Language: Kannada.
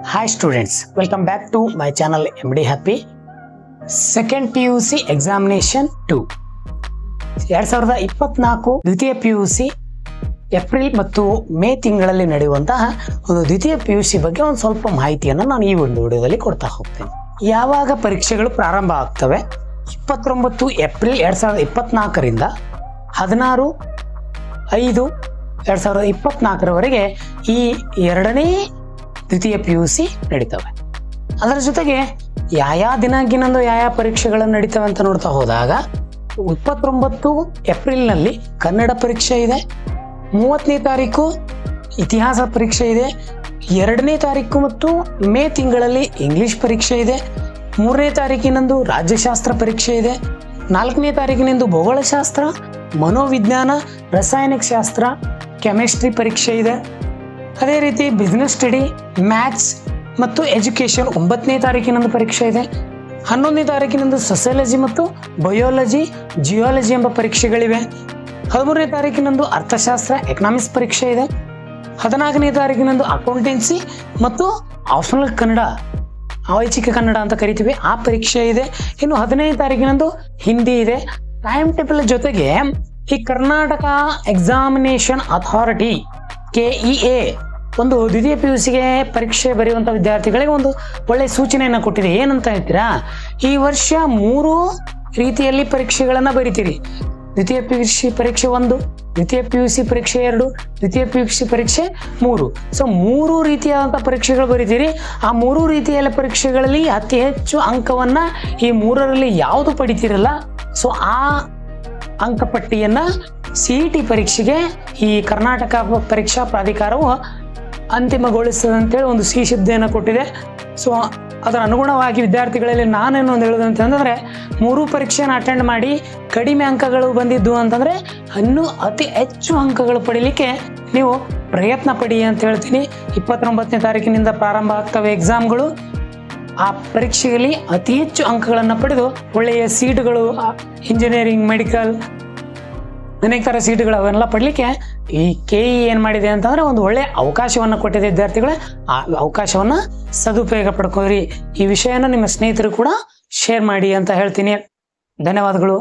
Hi students, welcome back to my channel MD Happy. Second PUC examination 2 2024 ದ್ವಿತೀಯ PUC ಏಪ್ರಿಲ್ ಮತ್ತು ಮೇ ತಿಂಗಳಲ್ಲಿ ನಡೆಯುವಂತಹ ಒಂದು ದ್ವಿತೀಯ PUC ಬಗ್ಗೆ ಒಂದು ಸ್ವಲ್ಪ ಮಾಹಿತಿಯನ್ನು ನಾನು ಈ ಒಂದು ವಿಡಿಯೋದಲ್ಲಿ ಕೊಡ್ತಾ ಹೋಗ್ತೇನೆ. ಯಾವಾಗ ಪರೀಕ್ಷೆಗಳು ಪ್ರಾರಂಭ ಆಗ್ತವೆ? 29 ಏಪ್ರಿಲ್ 2024 ರಿಂದ 16/5/2024 ಈ ಎರಡನೇ ದ್ವಿತೀಯ PUC ನಡೀತವೆ. ಅದರ ಜೊತೆಗೆ ಯಾವ ದಿನಾಂಕಿನಂದು ಯಾವ ಪರೀಕ್ಷೆಗಳನ್ನು ನಡೀತವೆ ಅಂತ ನೋಡ್ತಾ ಹೋದಾಗ 29 ಏಪ್ರಿಲ್ನಲ್ಲಿ ಕನ್ನಡ ಪರೀಕ್ಷೆ ಇದೆ, 30ನೇ ತಾರೀಕು ಇತಿಹಾಸ ಪರೀಕ್ಷೆ ಇದೆ, 2ನೇ ತಾರೀಕು ಮತ್ತು ಮೇ ತಿಂಗಳಲ್ಲಿ ಇಂಗ್ಲಿಷ್ ಪರೀಕ್ಷೆ ಇದೆ, 3ನೇ ತಾರೀಕಿನಂದು ರಾಜ್ಯಶಾಸ್ತ್ರ ಪರೀಕ್ಷೆ ಇದೆ, 4ನೇ ತಾರೀಕಿನಂದು ಭೂಗೋಳಶಾಸ್ತ್ರ, ಮನೋವಿಜ್ಞಾನ, ರಾಸಾಯನಿಕ ಶಾಸ್ತ್ರ, ಕೆಮಿಸ್ಟ್ರಿ ಪರೀಕ್ಷೆ ಇದೆ. ಅದೇ ರೀತಿ ಬಿಸ್ನೆಸ್ ಸ್ಟಡಿ, ಮ್ಯಾಥ್ಸ್ ಮತ್ತು ಎಜುಕೇಷನ್ 9ನೇ ತಾರೀಕಿನಂದು ಪರೀಕ್ಷೆ ಇದೆ. 11ನೇ ತಾರೀಕಿನಂದು ಸೊಸಿಯಾಲಜಿ ಮತ್ತು ಬಯೋಲಜಿ, ಜಿಯಾಲಜಿ ಎಂಬ ಪರೀಕ್ಷೆಗಳಿವೆ. 13ನೇ ತಾರೀಕಿನಂದು ಅರ್ಥಶಾಸ್ತ್ರ, ಎಕನಾಮಿಕ್ಸ್ ಪರೀಕ್ಷೆ ಇದೆ. 14ನೇ ತಾರೀಕಿನಂದು ಅಕೌಂಟೆನ್ಸಿ ಮತ್ತು ಆಪ್ಷನಲ್ ಕನ್ನಡ, ಐಚ್ಛಿಕ ಕನ್ನಡ ಅಂತ ಕರಿತೀವಿ, ಆ ಪರೀಕ್ಷೆ ಇದೆ. ಇನ್ನು 15ನೇ ತಾರೀಕಿನಂದು ಹಿಂದಿ ಇದೆ. ಟೈಮ್ ಟೇಬಲ್ ಜೊತೆಗೆ ಈ ಕರ್ನಾಟಕ ಎಕ್ಸಾಮಿನೇಷನ್ ಅಥಾರಿಟಿ KEA ಒಂದು ದ್ವಿತೀಯ PUCಗೆ ಪರೀಕ್ಷೆ ಬರೆಯುವಂಥ ವಿದ್ಯಾರ್ಥಿಗಳಿಗೆ ಒಂದು ಒಳ್ಳೆಯ ಸೂಚನೆಯನ್ನು ಕೊಟ್ಟಿದೆ. ಏನಂತ ಹೇಳ್ತೀರಾ? ಈ ವರ್ಷ 3 ರೀತಿಯಲ್ಲಿ ಪರೀಕ್ಷೆಗಳನ್ನು ಬರಿತೀರಿ. ದ್ವಿತೀಯ PUC ಪರೀಕ್ಷೆ 1, ದ್ವಿತೀಯ PUC ಪರೀಕ್ಷೆ 2, ದ್ವಿತೀಯ PUC ಪರೀಕ್ಷೆ 3. ಸೊ 3 ರೀತಿಯಾದಂಥ ಪರೀಕ್ಷೆಗಳು ಬರೀತೀರಿ. ಆ 3 ರೀತಿಯ ಪರೀಕ್ಷೆಗಳಲ್ಲಿ ಅತಿ ಹೆಚ್ಚು ಅಂಕವನ್ನು ಈ 3ರಲ್ಲಿ ಯಾವುದು ಪಡಿತೀರಲ್ಲ, ಸೊ ಆ ಅಂಕಪಟ್ಟಿಯನ್ನು CET ಪರೀಕ್ಷೆಗೆ ಈ ಕರ್ನಾಟಕ ಪರೀಕ್ಷಾ ಪ್ರಾಧಿಕಾರವು ಅಂತಿಮಗೊಳಿಸ್ತದೆ ಅಂತೇಳಿ ಒಂದು ಸಿಹಿ ಸುದ್ದಿಯನ್ನು ಕೊಟ್ಟಿದೆ. ಸೊ ಅದರ ಅನುಗುಣವಾಗಿ ವಿದ್ಯಾರ್ಥಿಗಳಲ್ಲಿ ನಾನೇನು ಒಂದು ಹೇಳೋದು ಅಂತಂದರೆ, 3 ಪರೀಕ್ಷೆಯನ್ನು ಅಟೆಂಡ್ ಮಾಡಿ ಕಡಿಮೆ ಅಂಕಗಳು ಬಂದಿದ್ದು ಅಂತಂದರೆ ಇನ್ನೂ ಅತಿ ಹೆಚ್ಚು ಅಂಕಗಳು ಪಡೀಲಿಕ್ಕೆ ನೀವು ಪ್ರಯತ್ನ ಪಡಿ ಅಂತ ಹೇಳ್ತೀನಿ. 29ನೇ ತಾರೀಕಿನಿಂದ ಪ್ರಾರಂಭ ಆಗ್ತವೆ ಎಕ್ಸಾಮ್ಗಳು. ಆ ಪರೀಕ್ಷೆಯಲ್ಲಿ ಅತಿ ಹೆಚ್ಚು ಅಂಕಗಳನ್ನು ಪಡೆದು ಒಳ್ಳೆಯ ಸೀಟುಗಳು, ಇಂಜಿನಿಯರಿಂಗ್, ಮೆಡಿಕಲ್, ಅನೇಕ ಥರ ಸೀಟುಗಳು ಅವೆಲ್ಲ ಪಡಲಿಕ್ಕೆ ಈ KE ಏನು ಮಾಡಿದೆ ಅಂತಂದರೆ ಒಂದು ಒಳ್ಳೆಯ ಅವಕಾಶವನ್ನು ಕೊಟ್ಟಿದೆ ವಿದ್ಯಾರ್ಥಿಗಳೇ. ಆ ಅವಕಾಶವನ್ನು ಸದುಪಯೋಗ ಪಡ್ಕೋರಿ. ಈ ವಿಷಯನ ನಿಮ್ಮ ಸ್ನೇಹಿತರು ಕೂಡ ಶೇರ್ ಮಾಡಿ ಅಂತ ಹೇಳ್ತೀನಿ. ಧನ್ಯವಾದಗಳು.